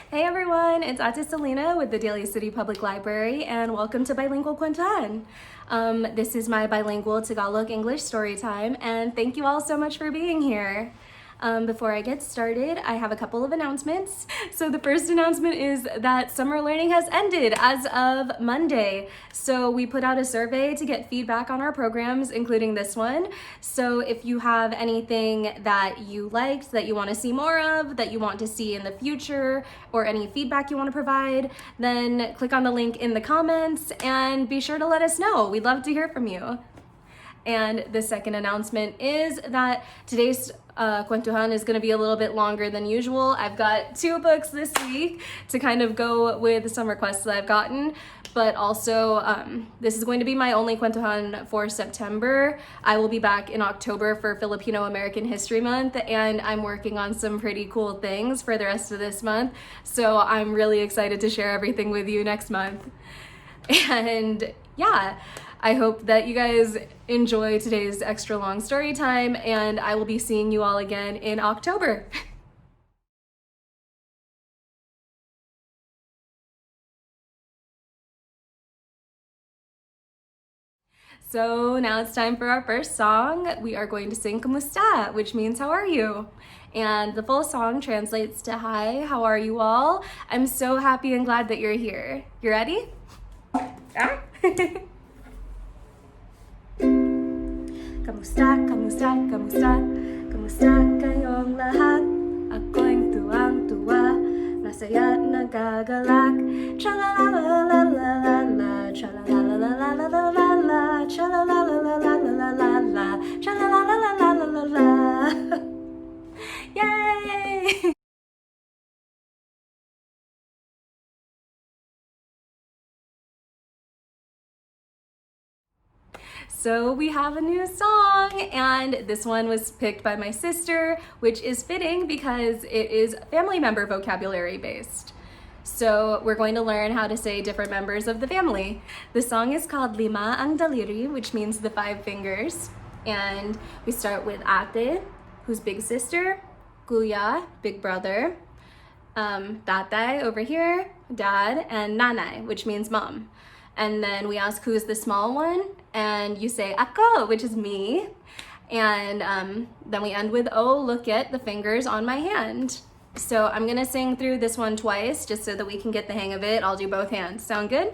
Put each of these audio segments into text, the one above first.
Hey everyone, it's Ate Selena with the Daly City Public Library, and welcome to Bilingual Kwentuhan. This is my bilingual Tagalog English story time, and thank you all so much for being here. Before I get started, I have a couple of announcements. So the first announcement is that summer learning has ended as of Monday. So we put out a survey to get feedback on our programs, including this one. So if you have anything that you liked, that you want to see more of, that you want to see in the future, or any feedback you want to provide, then click on the link in the comments and be sure to let us know. We'd love to hear from you. And the second announcement is that today's Kwentuhan is going to be a little bit longer than usual. I've got 2 books this week to kind of go with some requests that I've gotten, but also this is going to be my only Kwentuhan for September. I will be back in October for Filipino American History Month, and I'm working on some pretty cool things for the rest of this month, so I'm really excited to share everything with you next month. And yeah, I hope that you guys enjoy today's extra long story time, and I will be seeing you all again in October. So now it's time for our first song. We are going to sing Kamusta, which means how are you? And the full song translates to hi, how are you all? I'm so happy and glad that you're here. You ready? Yeah? Kamusta, kamusta, kamusta, kamusta kayong lahat? Ako'y tuwang-tuwa, masaya at nagagalak. Cha-la-la-la-la-la-la-la, cha-la-la-la-la-la-la-la, cha-la-la-la-la-la-la-la, cha-la-la-la-la-la-la-la. Yay! So we have a new song, and this one was picked by my sister, which is fitting because it is family member vocabulary based. So we're going to learn how to say different members of the family. The song is called Lima ang Daliri, which means the 5 fingers. And we start with Ate, who's big sister, Kuya, big brother, Tatay over here, dad, and Nanay, which means mom. And then we ask who's the small one, and you say ako, which is me. And then we end with oh, look at the fingers on my hand. So I'm gonna sing through this one twice just so that we can get the hang of it. I'll do both hands. Sound good?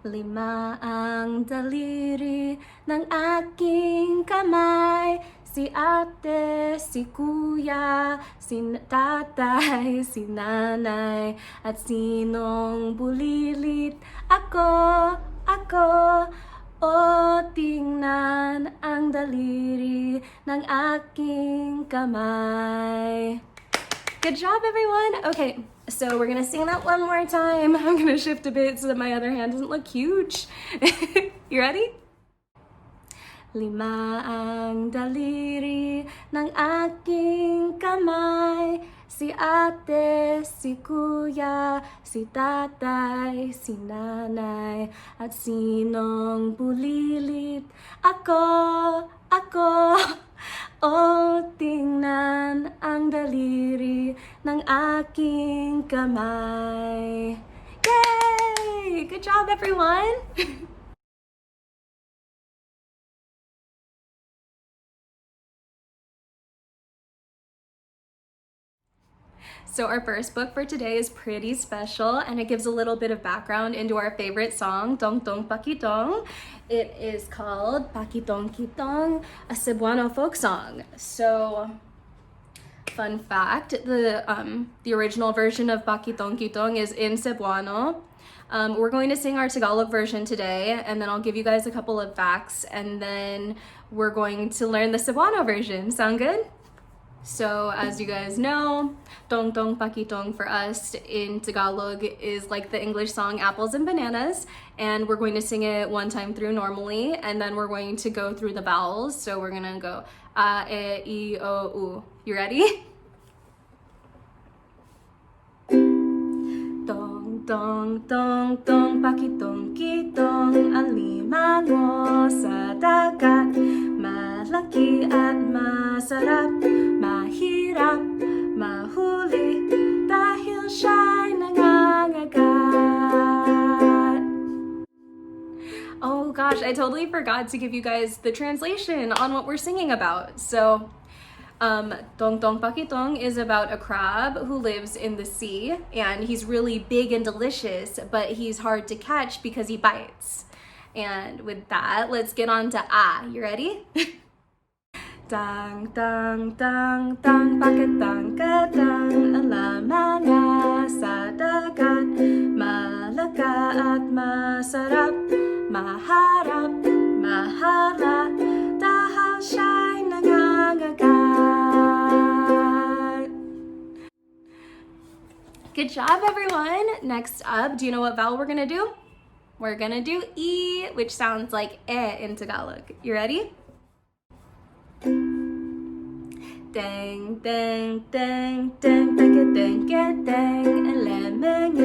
Lima ang daliri ng aking kamay, si ate, si kuya, si tatay, si nanay, at sinong bulilit. Ako, o tingnan ang daliri ng aking kamay. Good job, everyone. Okay, so we're gonna sing that one more time. I'm gonna shift a bit so that my other hand doesn't look huge. You ready? Lima ang daliri ng aking kamay, si ate, si kuya, si tatay, si nanay, at sinong bulilit. Ako, o tingnan ang daliri ng aking kamay. Yay! Good job, everyone! So our first book for today is pretty special, and it gives a little bit of background into our favorite song, Dong Dong Pakitong. It is called Pakitong Kitong, a Cebuano folk song. So, fun fact, the original version of Pakitong Kitong is in Cebuano. We're going to sing our Tagalog version today, and then I'll give you guys a couple of facts, and then we're going to learn the Cebuano version. Sound good? So as you guys know, Tong Tong Pakitong for us in Tagalog is like the English song Apples and Bananas, and we're going to sing it one time through normally, and then we're going to go through the vowels. So we're gonna go a, e, I, o, u. You ready? Tong tong tong tong pakitong kitong alimango sa dagat, malaki at masarap, mahirap mahuli dahil gosh, I totally forgot to give you guys the translation on what we're singing about. So, Tong Tong Pakitong is about a crab who lives in the sea, and he's really big and delicious, but he's hard to catch because he bites. And with that, let's get on to You ready? Tang tang tang tang pakitang katang alam mga sa dagat malaga at masarap maharap mahala dahil siya'y nangangagat. Good job, everyone. Next up, do you know what vowel we're gonna do? We're gonna do E, which sounds like in Tagalog. You ready? Dang, dang, dang, dang, dang, dang, dang, alamang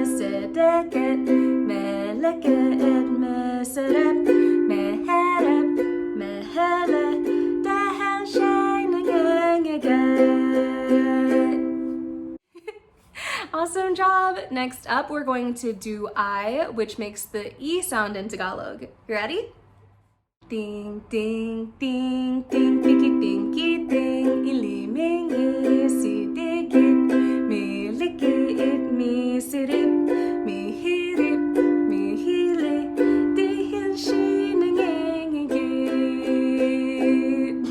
sedeket, meleket, meserep, meherep, mehele, dahil siya'y nangangagat. Awesome job. Next up, we're going to do I, which makes the E sound in Tagalog. You ready? Ding, ding, ding, ding, tiki, dinky, ding, iliming, isidikit, milikit, misirip, mihirip, mihili, dihil siya nangingigit.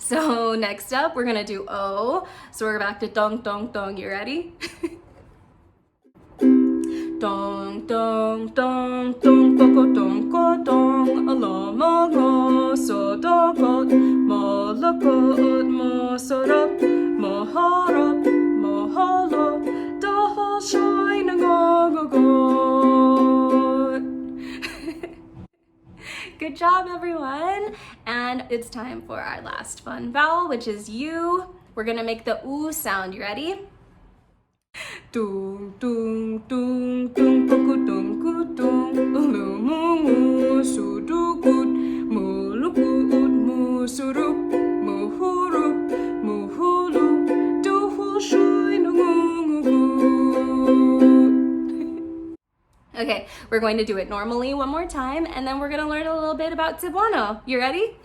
So next up, we're gonna do O. So we're back to tong, tong, tong. You ready? Dong, dong, dong, dong, koko, dong, ko, dong, alamango, sodagot, malakot, masarap, maharap, mahalo, dahil siya'y nangangagat. Good job, everyone. And it's time for our last fun vowel, which is U. We're gonna make the U sound. You ready? Tung tung tung tung kutung kutung lumungu sudukut mulukut musurup muhurup muhulu duhul shuy nungungugut. Okay, we're going to do it normally one more time, and then we're going to learn a little bit about Cebuano. You ready?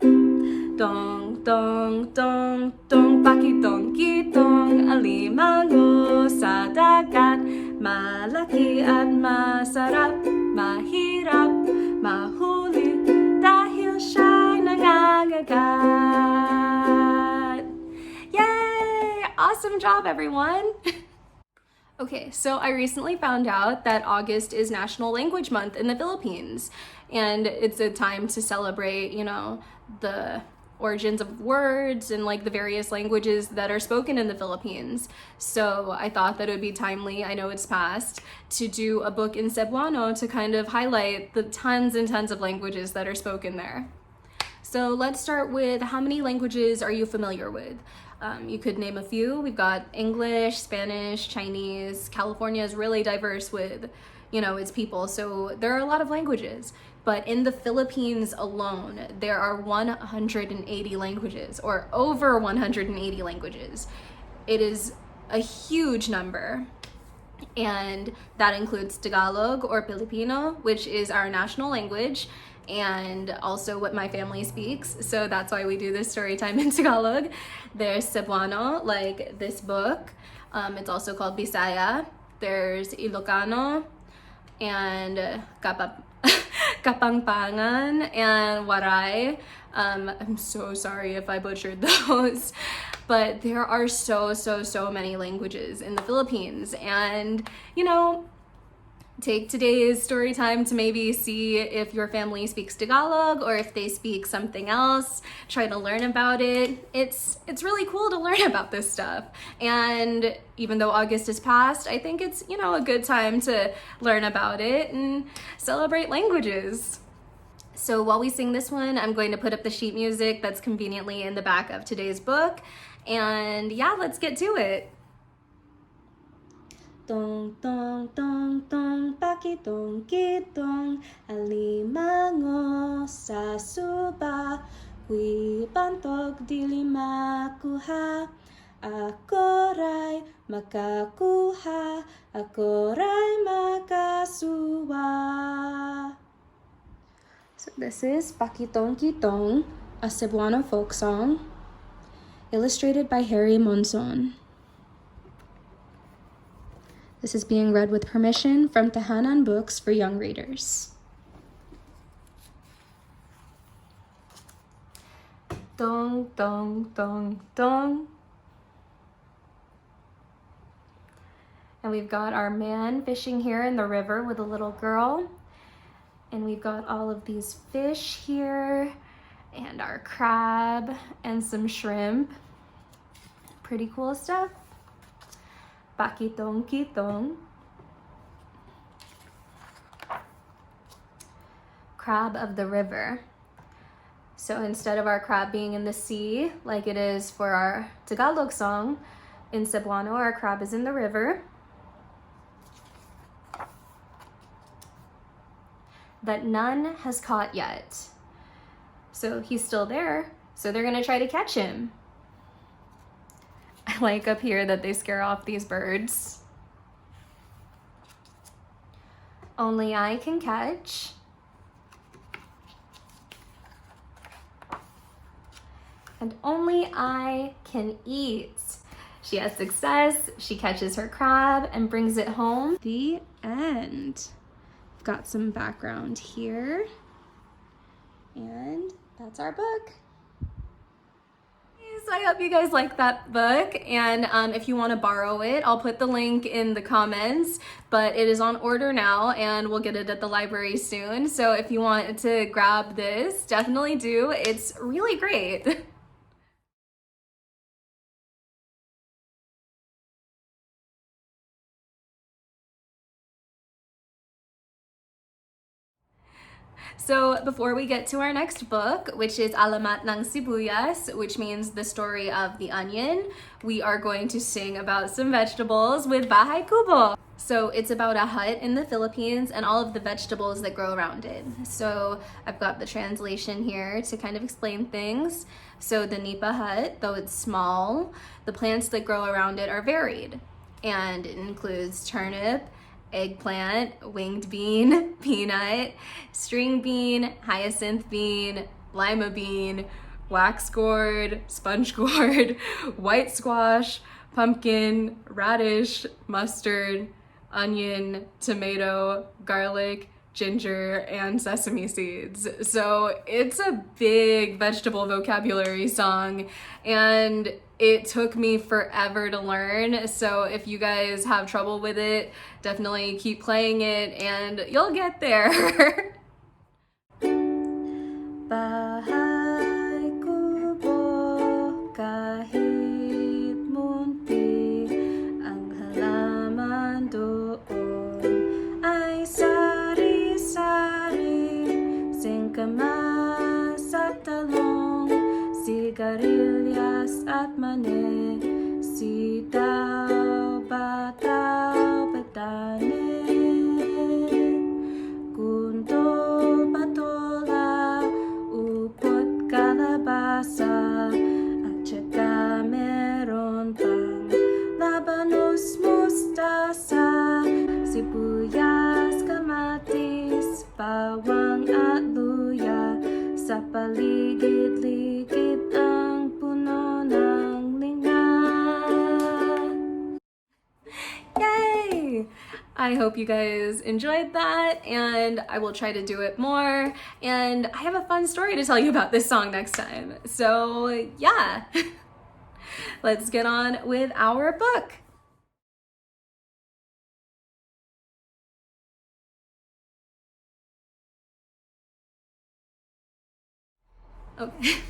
Dong, dong, dong, dong, pakitong, kitong, alimango sa dagat, malaki at masarap, mahirap, mahuli, dahil siya'y nangangagat. Yay! Awesome job, everyone! Okay, so I recently found out that August is National Language Month in the Philippines, and it's a time to celebrate, the origins of words and like the various languages that are spoken in the Philippines. So I thought that it would be timely, I know it's past, to do a book in Cebuano to kind of highlight the tons and tons of languages that are spoken there. So let's start with, how many languages are you familiar with? You could name a few. We've got English, Spanish, Chinese. California is really diverse with, its people, so there are a lot of languages. But in the Philippines alone, there are 180 languages, or over 180 languages. It is a huge number. And that includes Tagalog or Filipino, which is our national language, and also what my family speaks. So that's why we do this story time in Tagalog. There's Cebuano, like this book. It's also called Bisaya. There's Ilocano and Kapampangan and Waray. I'm so sorry if I butchered those, but there are so many languages in the Philippines. And, take today's story time to maybe see if your family speaks Tagalog or if they speak something else. Try to learn about it. It's really cool to learn about this stuff. And even though August is past, I think it's, a good time to learn about it and celebrate languages. So while we sing this one, I'm going to put up the sheet music that's conveniently in the back of today's book. And yeah, let's get to it. Tong tong tong tong pakitong kitong alimango sa suba hui bantog dili makuha Ako'y makakuha, ako'y makasuwa. So this is Pakitong Kitong, a Cebuano folk song, illustrated by Harry Monzon. This is being read with permission from Tahanan Books for young readers. Dong, dong, dong, dong. And we've got our man fishing here in the river with a little girl. And we've got all of these fish here and our crab and some shrimp. Pretty cool stuff. Pakitong kitong. Crab of the river. So instead of our crab being in the sea, like it is for our Tagalog song, in Cebuano, our crab is in the river. That none has caught yet. So he's still there, so they're gonna try to catch him. I like up here that they scare off these birds. Only I can catch. And only I can eat. She has success, she catches her crab and brings it home. The end. Got some background here. And that's our book. So I hope you guys like that book, and if you want to borrow it, I'll put the link in the comments, but it is on order now and we'll get it at the library soon. So if you want to grab this, definitely do. It's really great. So before we get to our next book, which is Alamat ng Sibuyas, which means the story of the onion, we are going to sing about some vegetables with Bahay Kubo. So it's about a hut in the Philippines and all of the vegetables that grow around it. So I've got the translation here to kind of explain things. So the nipa hut, though it's small, the plants that grow around it are varied. And it includes turnip, eggplant, winged bean, peanut, string bean, hyacinth bean, lima bean, wax gourd, sponge gourd, white squash, pumpkin, radish, mustard, onion, tomato, garlic, ginger, and sesame seeds. So it's a big vegetable vocabulary song, and it took me forever to learn. So if you guys have trouble with it, definitely keep playing it and you'll get there. Bahay kubo kahit munti, ang halaman doon ay sari-sari, singkamas at talong, sigarilyas at mani, sitaw, bataw, batanin, kuntol, patola, upot, kalabasa, at saka meron pang labanos, mustasa, sibuyas, kamatis, bawang at luya, sa paligid-ligid ang puno ng linga. Yay! I hope you guys enjoyed that, and I will try to do it more, and I have a fun story to tell you about this song next time. So yeah, let's get on with our book. Okay,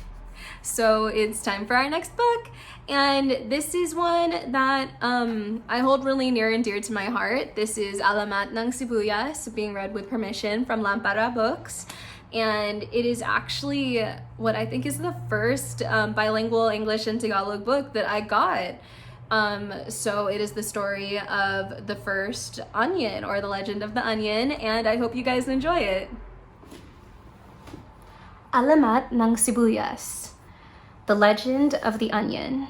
so it's time for our next book, and this is one that I hold really near and dear to my heart. This is Alamat ng Sibuyas, being read with permission from Lampara Books, and it is actually what I think is the first bilingual English and Tagalog book that I got. So it is the story of the first onion, or the legend of the onion, and I hope you guys enjoy it. Alamat ng Sibuyas, the legend of the onion.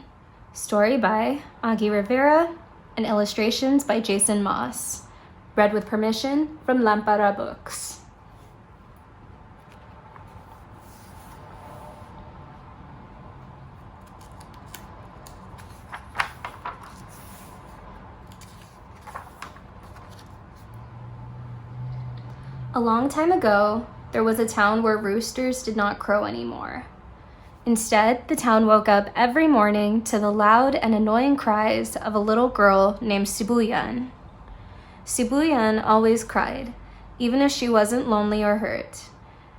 Story by Agi Rivera and illustrations by Jason Moss. Read with permission from Lampara Books. A long time ago, there was a town where roosters did not crow anymore. Instead, the town woke up every morning to the loud and annoying cries of a little girl named Sibuyan. Sibuyan always cried, even if she wasn't lonely or hurt.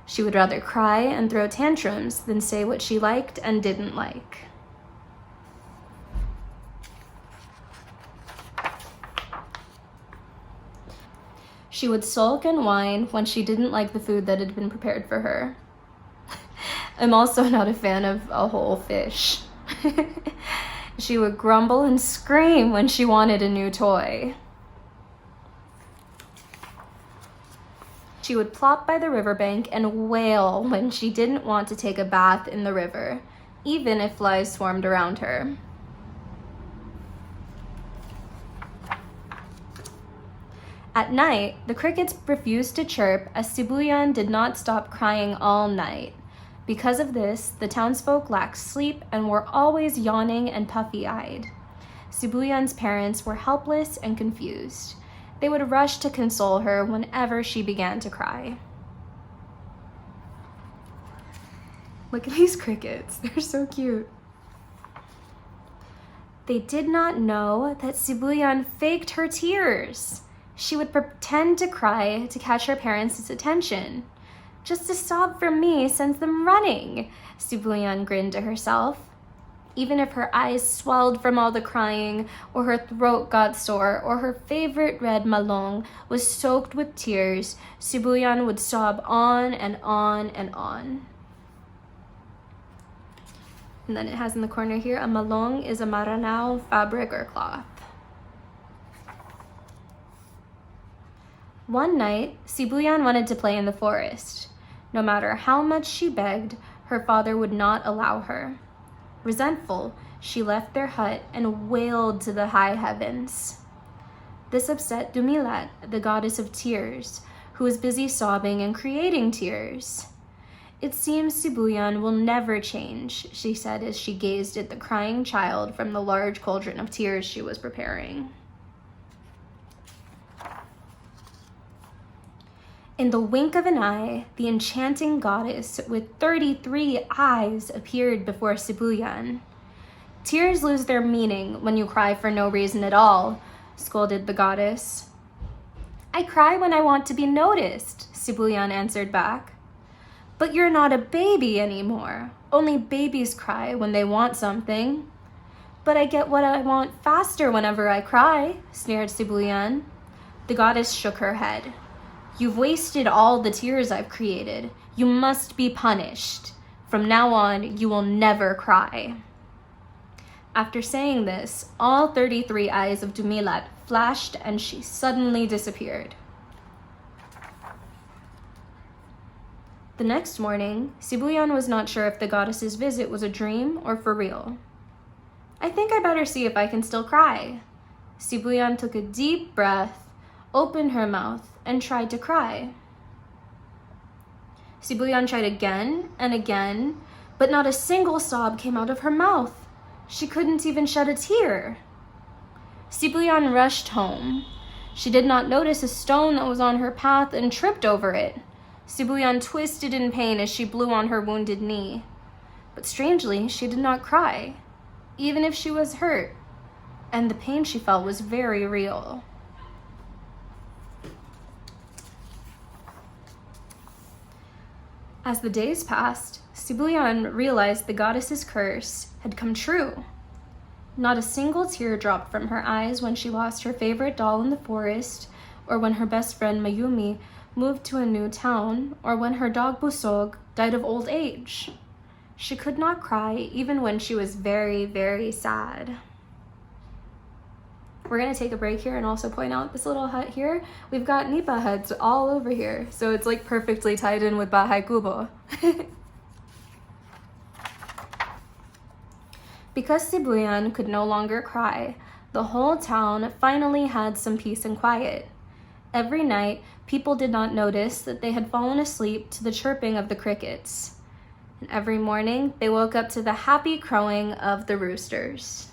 She would rather cry and throw tantrums than say what she liked and didn't like. She would sulk and whine when she didn't like the food that had been prepared for her. I'm also not a fan of a whole fish. She would grumble and scream when she wanted a new toy. She would plop by the riverbank and wail when she didn't want to take a bath in the river, even if flies swarmed around her. At night, the crickets refused to chirp as Sibuyan did not stop crying all night. Because of this, the townsfolk lacked sleep and were always yawning and puffy-eyed. Sibuyan's parents were helpless and confused. They would rush to console her whenever she began to cry. Look at these crickets, they're so cute. They did not know that Sibuyan faked her tears. She would pretend to cry to catch her parents' attention. Just a sob from me sends them running, Sibuyan grinned to herself. Even if her eyes swelled from all the crying, or her throat got sore, or her favorite red malong was soaked with tears, Sibuyan would sob on and on and on. And then it has in the corner here, a malong is a maranao fabric or cloth. One night, Sibuyan wanted to play in the forest. No matter how much she begged, her father would not allow her. Resentful, she left their hut and wailed to the high heavens. This upset Dumilat, the goddess of tears, who was busy sobbing and creating tears. It seems Sibuyan will never change, she said as she gazed at the crying child from the large cauldron of tears she was preparing. In the wink of an eye, the enchanting goddess with 33 eyes appeared before Sibuyan. Tears lose their meaning when you cry for no reason at all, scolded the goddess. I cry when I want to be noticed, Sibuyan answered back. But you're not a baby anymore. Only babies cry when they want something. But I get what I want faster whenever I cry, sneered Sibuyan. The goddess shook her head. You've wasted all the tears I've created. You must be punished. From now on, you will never cry. After saying this, all 33 eyes of Dumilat flashed and she suddenly disappeared. The next morning, Sibuyan was not sure if the goddess's visit was a dream or for real. I think I better see if I can still cry. Sibuyan took a deep breath, opened her mouth, and tried to cry. Sibuyan tried again and again, but not a single sob came out of her mouth. She couldn't even shed a tear. Sibuyan rushed home. She did not notice a stone that was on her path and tripped over it. Sibuyan twisted in pain as she blew on her wounded knee. But strangely, she did not cry, even if she was hurt, and the pain she felt was very real. As the days passed, Sibuyan realized the goddess's curse had come true. Not a single tear dropped from her eyes when she lost her favorite doll in the forest, or when her best friend Mayumi moved to a new town, or when her dog Busog died of old age. She could not cry even when she was very, very sad. We're gonna take a break here and also point out this little hut here. We've got nipa huts all over here, so it's like perfectly tied in with Bahay Kubo. Because Sibuyan could no longer cry, the whole town finally had some peace and quiet. Every night, people did not notice that they had fallen asleep to the chirping of the crickets. And every morning, they woke up to the happy crowing of the roosters.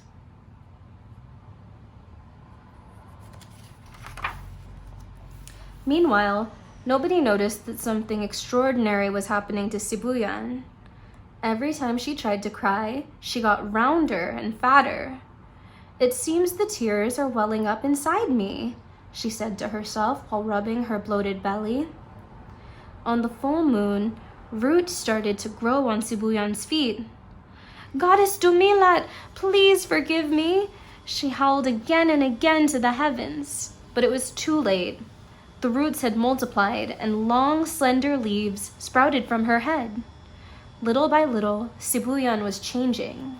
Meanwhile, nobody noticed that something extraordinary was happening to Sibuyan. Every time she tried to cry, she got rounder and fatter. "It seems the tears are welling up inside me," she said to herself while rubbing her bloated belly. On the full moon, roots started to grow on Sibuyan's feet. "Goddess Dumilat, please forgive me," she howled again and again to the heavens. But it was too late. The roots had multiplied and long, slender leaves sprouted from her head. Little by little, Sibuyan was changing.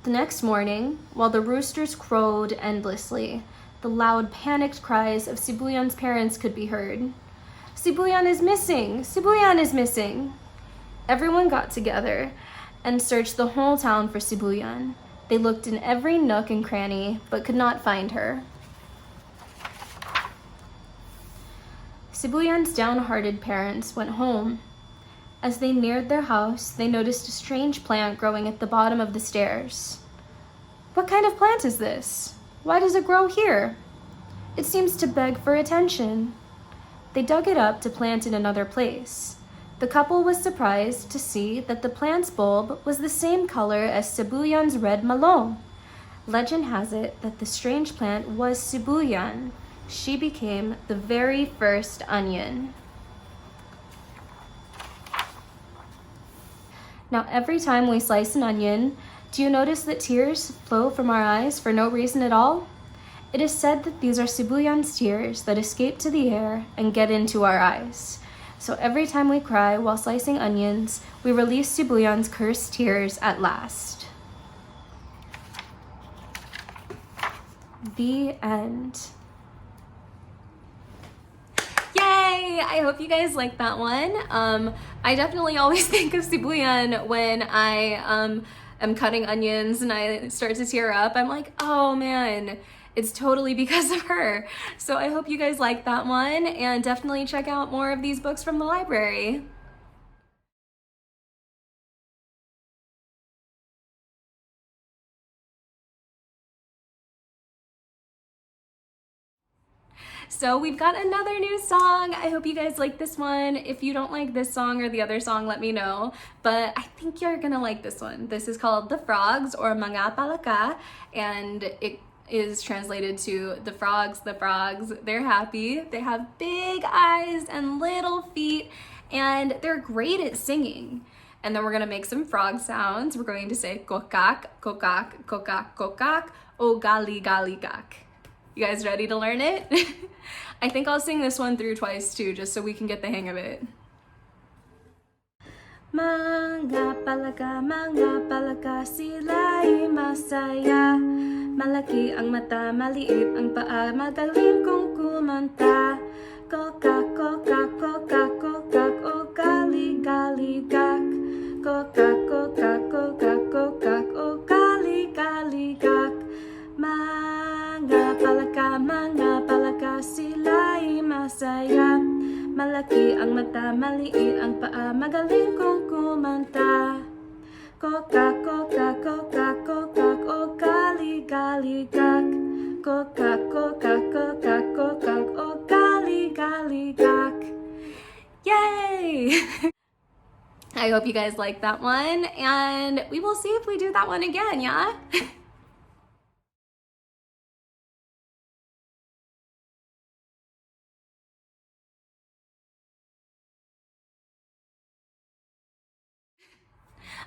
The next morning, while the roosters crowed endlessly, the loud, panicked cries of Sibuyan's parents could be heard. "Sibuyan is missing! Sibuyan is missing!" Everyone got together and searched the whole town for Sibuyan. They looked in every nook and cranny, but could not find her. Sibuyan's downhearted parents went home. As they neared their house, they noticed a strange plant growing at the bottom of the stairs. "What kind of plant is this? Why does it grow here? It seems to beg for attention." They dug it up to plant in another place. The couple was surprised to see that the plant's bulb was the same color as Sibuyan's red malong. Legend has it that the strange plant was Sibuyan. She became the very first onion. Now, every time we slice an onion, do you notice that tears flow from our eyes for no reason at all? It is said that these are Sibuyan's tears that escape to the air and get into our eyes. So every time we cry while slicing onions, we release Sibuyan's cursed tears at last. The end. Yay! I hope you guys like that one. I definitely always think of Sibuyan when I am cutting onions and I start to tear up. I'm like, oh man, it's totally because of her. So I hope you guys like that one, and definitely check out more of these books from the library. So we've got another new song. I hope you guys like this one. If you don't like this song or the other song, let me know. But I think you're gonna like this one. This is called The Frogs, or Mga Palaka, and it is translated to the frogs, they're happy. They have big eyes and little feet, and they're great at singing. And then we're gonna make some frog sounds. We're going to say kokak, kokak, kokak, kokak, o gali gali gak. You guys ready to learn it? I think I'll sing this one through twice too, just so we can get the hang of it. Mga palaka, sila'y masaya. Malaki ang mata, maliit ang paa, magaling kong kumanta. Kokak, kokak, kokak, kokak, o gali gali gak. Kokak, kokak, kokak, kokak, o gali gali gak. Mga palaka, sila'y masaya. Malaki ang mata, maliit ang paa, magaling kong kumanta. Kokak, kokak, kokak, kokak, o gali gali gak. Kokak, kokak, kokak, kokak, o gali gali gak. Yay! I hope you guys like that one, and we will see if we do that one again, yeah?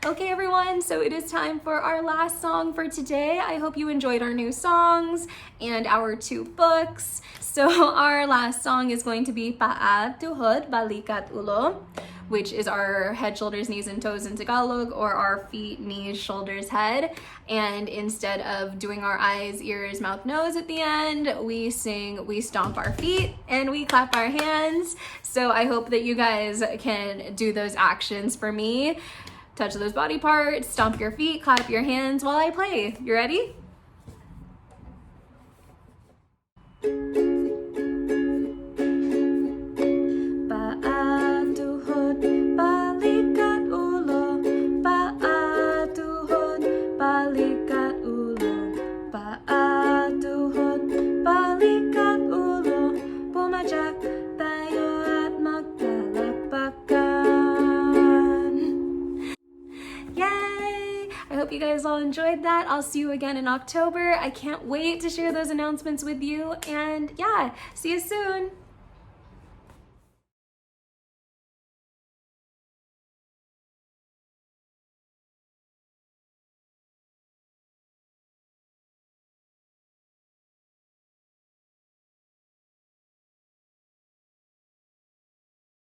Okay everyone, so it is time for our last song for today. I hope you enjoyed our new songs and our 2 books. So our last song is going to be Paat Tuhod Balikat Ulo, which is our head, shoulders, knees, and toes in Tagalog, or our feet, knees, shoulders, head. And instead of doing our eyes, ears, mouth, nose at the end, we sing, we stomp our feet, and we clap our hands. So I hope that you guys can do those actions for me. Touch those body parts, stomp your feet, clap your hands while I play. You ready? I hope you guys all enjoyed that. I'll see you again in October. I can't wait to share those announcements with you. And yeah, see you soon.